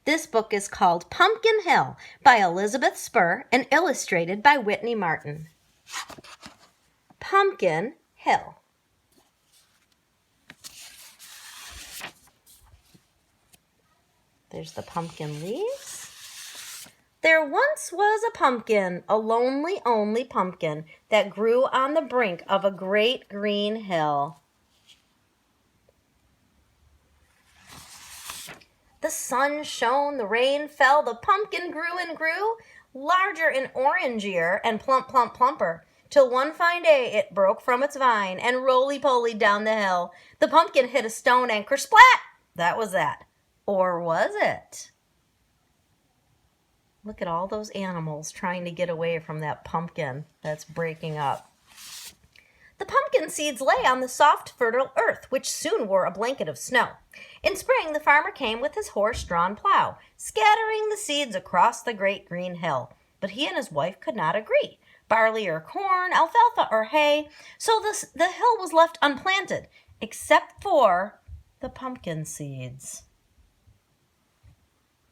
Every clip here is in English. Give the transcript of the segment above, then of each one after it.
This book is called Pumpkin Hill by Elizabeth Spur and illustrated by Whitney Martin. Pumpkin Hill. There's the pumpkin leaves. There once was a pumpkin, a lonely, only pumpkin, that grew on the brink of a great green hill. The sun shone, the rain fell, the pumpkin grew and grew, larger and orangier and plump, plump, plumper, till one fine day it broke from its vine and roly-poly down the hill. The pumpkin hit a stone and kersplat! That was that. Or was it? Look at all those animals trying to get away from that pumpkin that's breaking up. The pumpkin seeds lay on the soft, fertile earth, which soon wore a blanket of snow. In spring, the farmer came with his horse-drawn plow, scattering the seeds across the great green hill. But he and his wife could not agree. Barley or corn, alfalfa or hay, so the hill was left unplanted, except for the pumpkin seeds.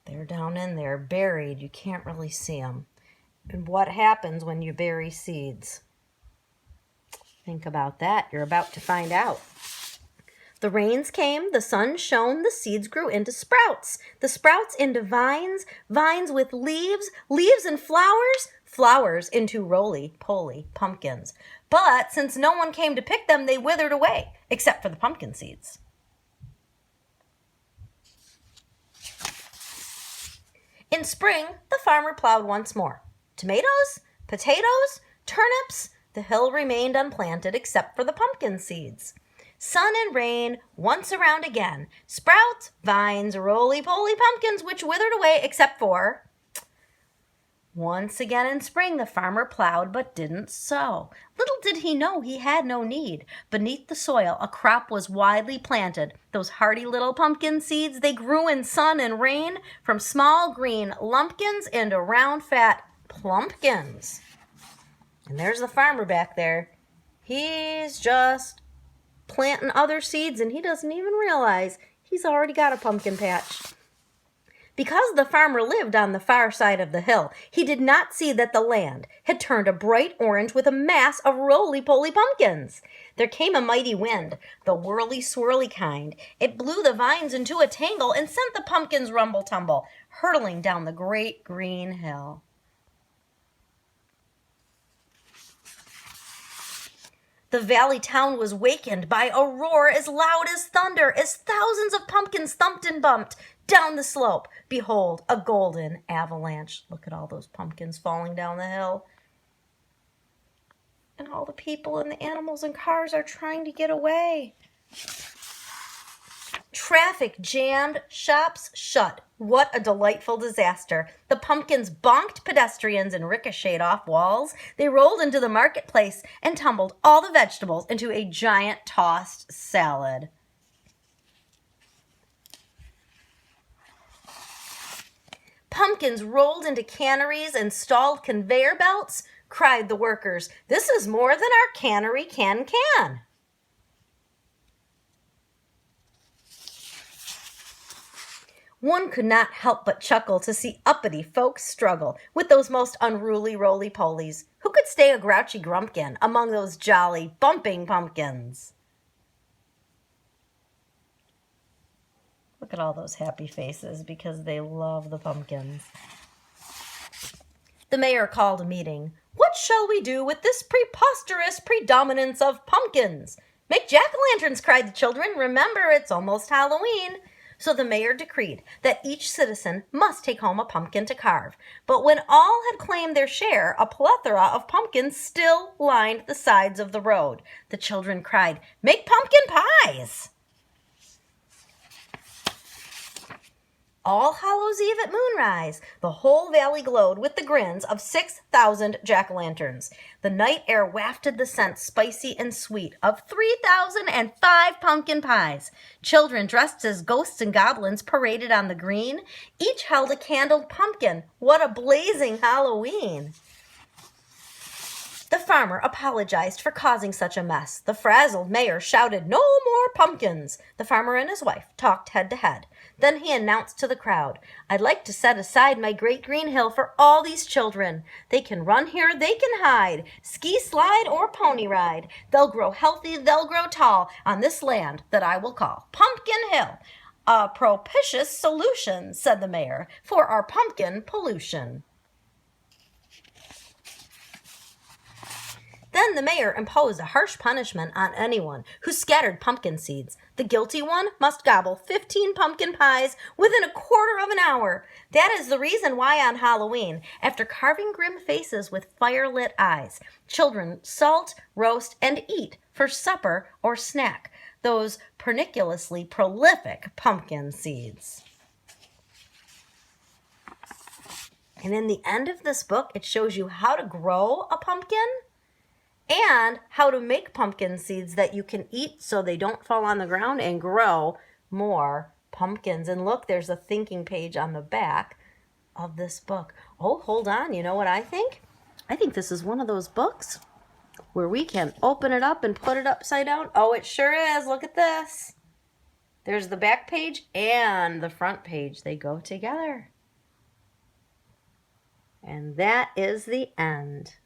They're down in there, buried. You can't really see them. And what happens when you bury seeds? Think about that. You're about to find out. The rains came, the sun shone, the seeds grew into sprouts, the sprouts into vines, vines with leaves, leaves and flowers, flowers into roly-poly pumpkins. But since no one came to pick them, they withered away, except for the pumpkin seeds. In spring, the farmer plowed once more. Tomatoes, potatoes, turnips, the hill remained unplanted except for the pumpkin seeds. Sun and rain, once around again. Sprouts, vines, roly-poly pumpkins, which withered away except for... Once again in spring, the farmer plowed but didn't sow. Little did he know he had no need. Beneath the soil, a crop was widely planted. Those hardy little pumpkin seeds, they grew in sun and rain, from small green lumpkins into round fat plumpkins. And there's the farmer back there. He's just planting other seeds, and he doesn't even realize he's already got a pumpkin patch. Because the farmer lived on the far side of the hill, he did not see that the land had turned a bright orange with a mass of roly-poly pumpkins. There came a mighty wind, the whirly-swirly kind. It blew the vines into a tangle and sent the pumpkins rumble-tumble, hurtling down the great green hill. The valley town was wakened by a roar as loud as thunder, as thousands of pumpkins thumped and bumped down the slope. Behold, a golden avalanche. Look at all those pumpkins falling down the hill. And all the people and the animals and cars are trying to get away. Traffic jammed, shops shut. What a delightful disaster. The pumpkins bonked pedestrians and ricocheted off walls. They rolled into the marketplace and tumbled all the vegetables into a giant tossed salad. Pumpkins rolled into canneries and stalled conveyor belts, cried the workers. This is more than our cannery can. One could not help but chuckle to see uppity folks struggle with those most unruly roly-polies. Who could stay a grouchy grumpkin among those jolly, bumping pumpkins? Look at all those happy faces because they love the pumpkins. The mayor called a meeting. What shall we do with this preposterous predominance of pumpkins? Make jack-o'-lanterns, cried the children. Remember, it's almost Halloween. So the mayor decreed that each citizen must take home a pumpkin to carve. But when all had claimed their share, a plethora of pumpkins still lined the sides of the road. The children cried, "Make pumpkin pies!" All Hallows Eve at moonrise, the whole valley glowed with the grins of 6,000 jack-o'-lanterns. The night air wafted the scent, spicy and sweet, of 3,005 pumpkin pies. Children dressed as ghosts and goblins paraded on the green. Each held a candled pumpkin. What a blazing Halloween! The farmer apologized for causing such a mess. The frazzled mayor shouted, "No more pumpkins!" The farmer and his wife talked head to head. Then he announced to the crowd, "I'd like to set aside my great green hill for all these children. They can run here, they can hide, ski, slide, or pony ride. They'll grow healthy, they'll grow tall on this land that I will call Pumpkin Hill. A propitious solution," said the mayor, "for our pumpkin pollution." Then the mayor imposed a harsh punishment on anyone who scattered pumpkin seeds. The guilty one must gobble 15 pumpkin pies within a quarter of an hour. That is the reason why on Halloween, after carving grim faces with fire-lit eyes, children salt, roast, and eat for supper or snack those perniciously prolific pumpkin seeds. And in the end of this book, it shows you how to grow a pumpkin and how to make pumpkin seeds that you can eat so they don't fall on the ground and grow more pumpkins. And look, there's a thinking page on the back of this book. Oh, hold on. You know what I think? I think this is one of those books where we can open it up and put it upside down. Oh, it sure is. Look at this. There's the back page and the front page. They go together. And that is the end.